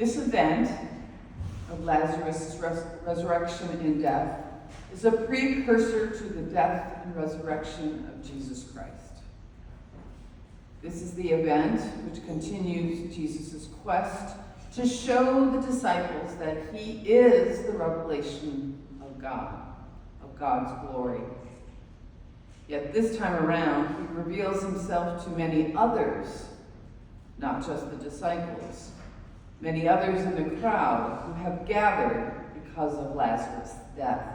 This event of Lazarus' resurrection and death is a precursor to the death and resurrection of Jesus Christ. This is the event which continues Jesus' quest to show the disciples that he is the revelation of God, of God's glory. Yet this time around, he reveals himself to many others, not just the disciples, many others in the crowd who have gathered because of Lazarus' death.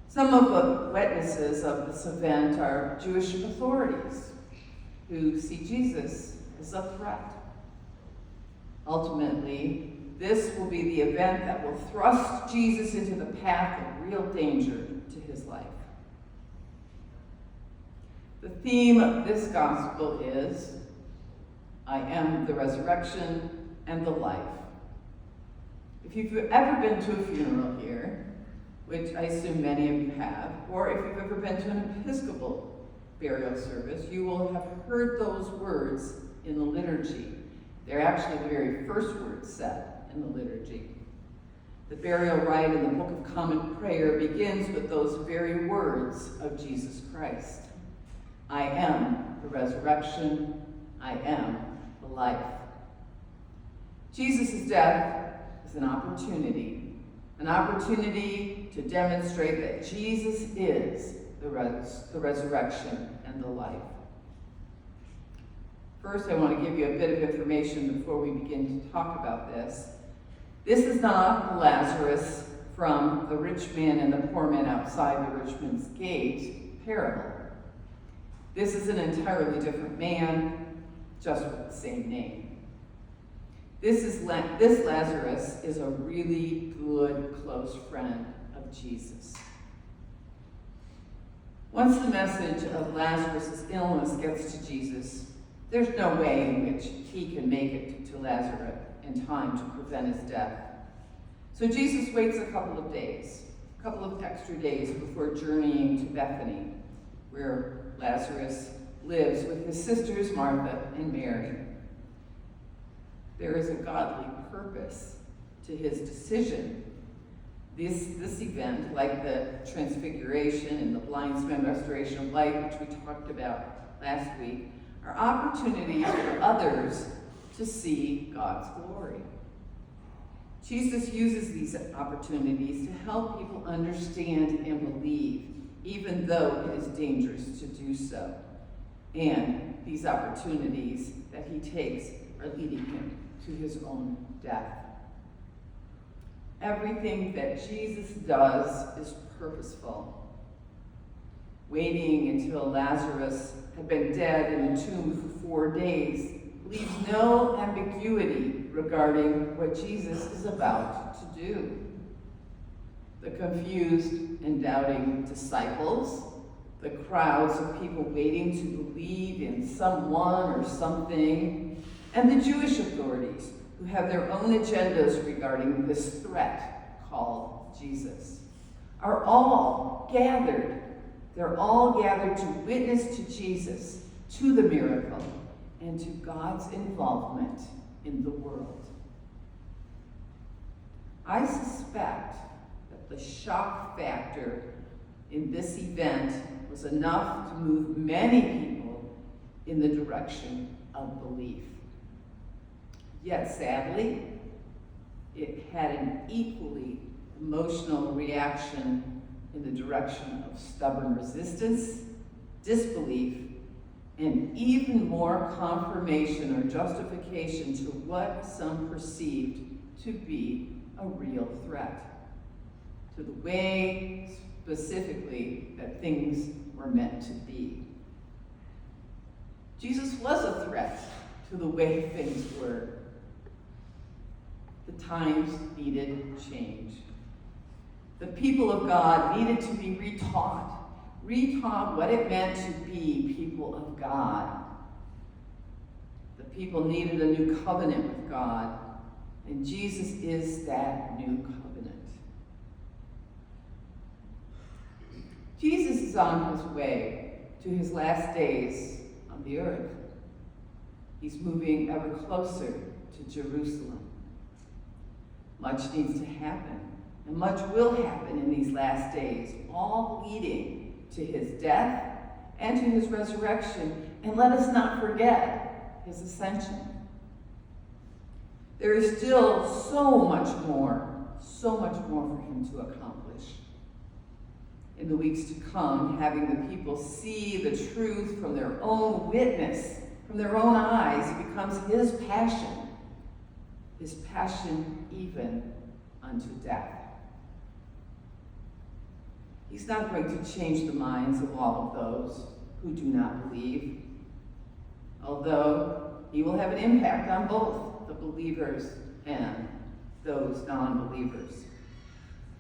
Some of the witnesses of this event are Jewish authorities who see Jesus as a threat. Ultimately, this will be the event that will thrust Jesus into the path of real danger to his life. The theme of this gospel is, I am the resurrection and the life. If you've ever been to a funeral here, which I assume many of you have, or if you've ever been to an Episcopal burial service, you will have heard those words in the liturgy. They're actually the very first words said in the liturgy. The burial rite in the Book of Common Prayer begins with those very words of Jesus Christ. I am the resurrection, I am the life. Jesus' death is an opportunity to demonstrate that Jesus is the resurrection and the life. First, I want to give you a bit of information before we begin to talk about this. This is not Lazarus from the rich man and the poor man outside the rich man's gate parable. This is an entirely different man, just with the same name. This Lazarus is a really good, close friend of Jesus. Once the message of Lazarus' illness gets to Jesus, there's no way in which he can make it to Lazarus in time to prevent his death. So Jesus waits a couple of extra days before journeying to Bethany, where Lazarus lives with his sisters Martha and Mary. There is a godly purpose to his decision. This event, like the Transfiguration and the blind man restoration of light, which we talked about last week, are opportunities for others to see God's glory. Jesus uses these opportunities to help people understand and believe, even though it is dangerous to do so. And these opportunities that he takes are leading him to his own death. Everything that Jesus does is purposeful. Waiting until Lazarus had been dead in the tomb for 4 days leaves no ambiguity regarding what Jesus is about to do. The confused and doubting disciples, the crowds of people waiting to believe in someone or something, and the Jewish authorities who have their own agendas regarding this threat called Jesus, are all gathered. They're all gathered to witness to Jesus, to the miracle, and to God's involvement in the world. I suspect that the shock factor in this event was enough to move many people in the direction of belief. Yet sadly, it had an equally emotional reaction in the direction of stubborn resistance, disbelief, and even more confirmation or justification to what some perceived to be a real threat, to the way specifically that things were meant to be. Jesus was a threat to the way things were. The times needed change. The people of God needed to be retaught what it meant to be people of God. The people needed a new covenant with God, and Jesus is that new covenant. Jesus is on his way to his last days on the earth. He's moving ever closer to Jerusalem. Much needs to happen, and much will happen in these last days, all leading to his death and to his resurrection. And let us not forget his ascension. There is still so much more for him to accomplish. In the weeks to come, having the people see the truth from their own witness, from their own eyes, becomes his passion even unto death. He's not going to change the minds of all of those who do not believe, although he will have an impact on both the believers and those non-believers.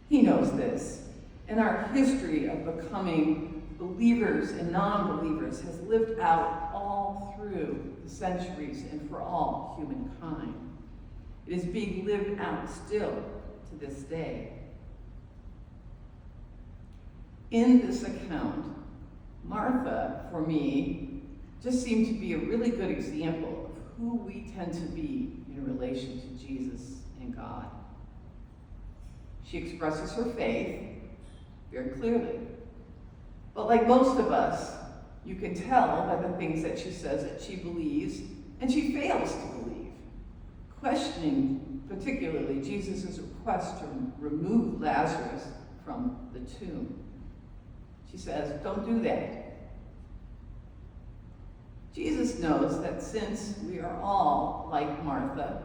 He knows this, and our history of becoming believers and non-believers has lived out all through the centuries and for all humankind. It is being lived out still to this day. In this account, Martha, for me, just seemed to be a really good example of who we tend to be in relation to Jesus and God. She expresses her faith very clearly. But like most of us, you can tell by the things that she says that she believes, and she fails to believe, questioning particularly Jesus' request to remove Lazarus from the tomb. She says, "Don't do that." Jesus knows that since we are all, like Martha,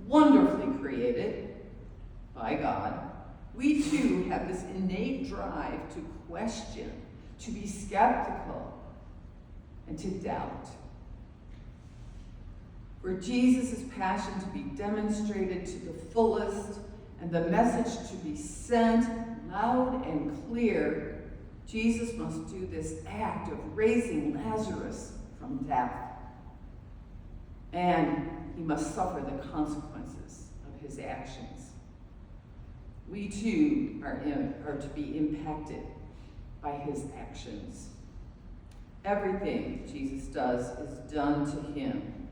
wonderfully created by God, we too have this innate drive to question, to be skeptical, and to doubt. For Jesus' passion to be demonstrated to the fullest and the message to be sent loud and clear, Jesus must do this act of raising Lazarus from death. And he must suffer the consequences of his actions. We too are to be impacted by his actions. Everything Jesus does is done to him,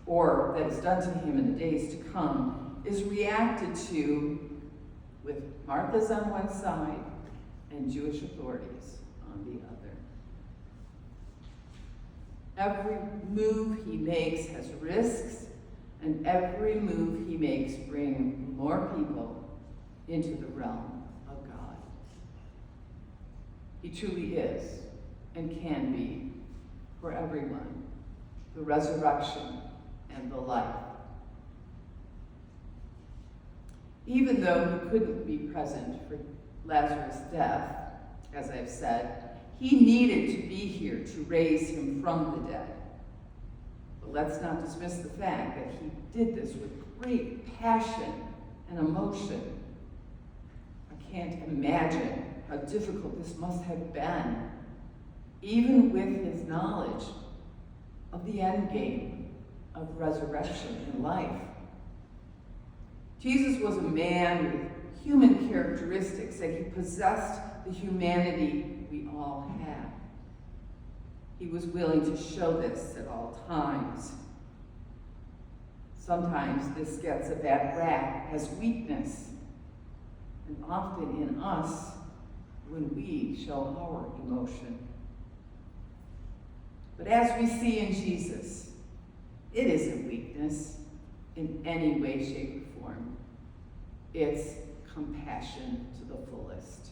or that is done to him in the days to come, is reacted to with Martha's on one side and Jewish authorities on the other. Every move he makes has risks, and every move he makes brings more people into the realm of God. He truly is, and can be, for everyone, the resurrection and the life. Even though he couldn't be present for Lazarus' death, as I've said, he needed to be here to raise him from the dead. But let's not dismiss the fact that he did this with great passion and emotion. I can't imagine how difficult this must have been, even with his knowledge of the end game of resurrection and life. Jesus was a man with human characteristics, and he possessed the humanity we all have. He was willing to show this at all times. Sometimes this gets a bad rap as weakness, and often in us when we show our emotion. But as we see in Jesus, it isn't weakness in any way, shape, or form. It's compassion to the fullest.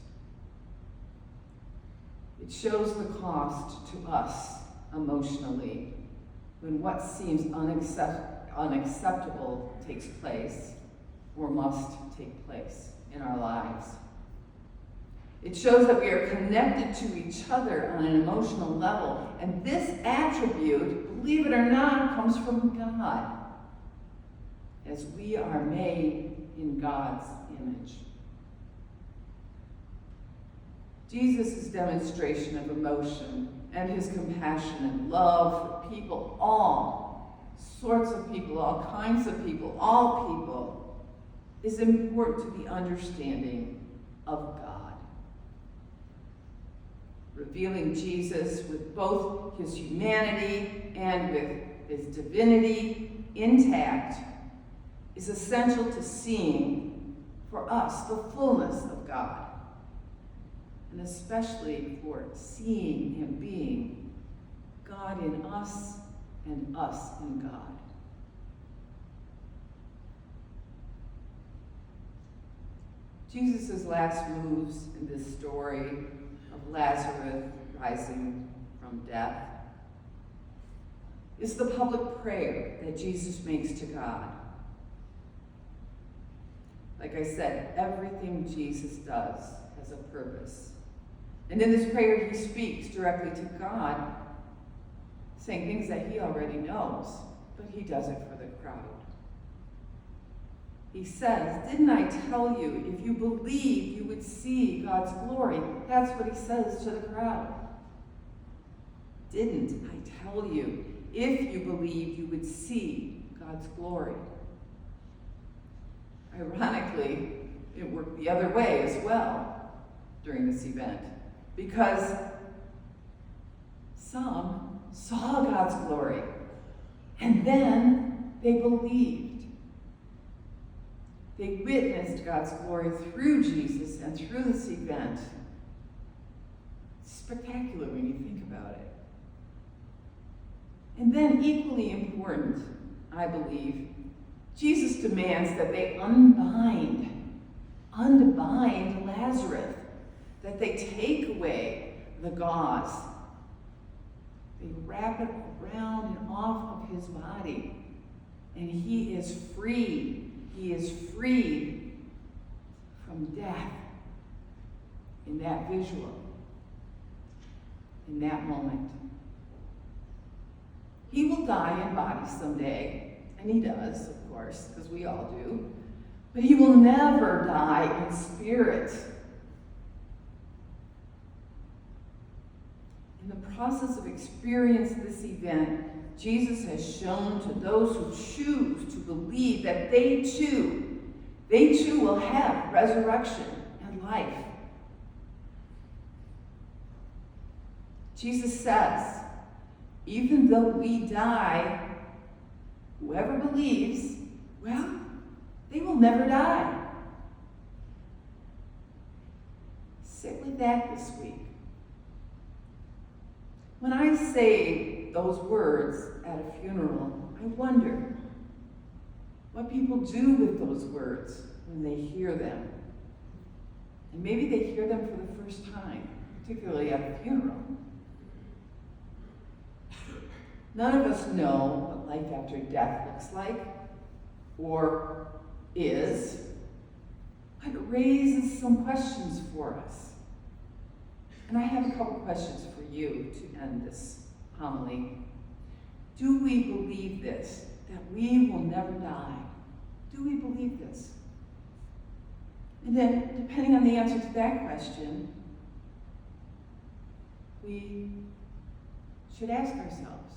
It shows the cost to us emotionally when what seems unacceptable takes place or must take place in our lives. It shows that we are connected to each other on an emotional level, and this attribute, believe it or not, comes from God, as we are made in God's image. Jesus' demonstration of emotion and his compassion and love for people, all sorts of people, all kinds of people, all people, is important to the understanding of God. Revealing Jesus with both his humanity and with his divinity intact is essential to seeing for us the fullness of God, and especially for seeing and being God in us and us in God. Jesus' last moves in this story of Lazarus rising from death is the public prayer that Jesus makes to God. Like I said, everything Jesus does has a purpose. And in this prayer, he speaks directly to God, saying things that he already knows, but he does it for the crowd. He says, "Didn't I tell you, if you believe, you would see God's glory?" That's what he says to the crowd. Didn't I tell you, if you believe, you would see God's glory? Ironically, it worked the other way as well during this event, because some saw God's glory, and then they believed. They witnessed God's glory through Jesus and through this event. It's spectacular when you think about it. And then, equally important, I believe, Jesus demands that they unbind Lazarus, that they take away the gauze. They wrap it around and off of his body, and he is free. He is freed from death in that visual, in that moment. He will die in body someday, and he does, of course, because we all do. But he will never die in spirit. In the process of experiencing this event, Jesus has shown to those who choose to believe that they too will have resurrection and life. Jesus says, even though we die, whoever believes, well, they will never die. Sit with that this week. When I say those words at a funeral, I wonder what people do with those words when they hear them. And maybe they hear them for the first time, particularly at a funeral. None of us know what life after death looks like, or is, but it raises some questions for us. And I have a couple questions for you to end this homily. Do we believe this, that we will never die? Do we believe this? And then, depending on the answer to that question, we should ask ourselves,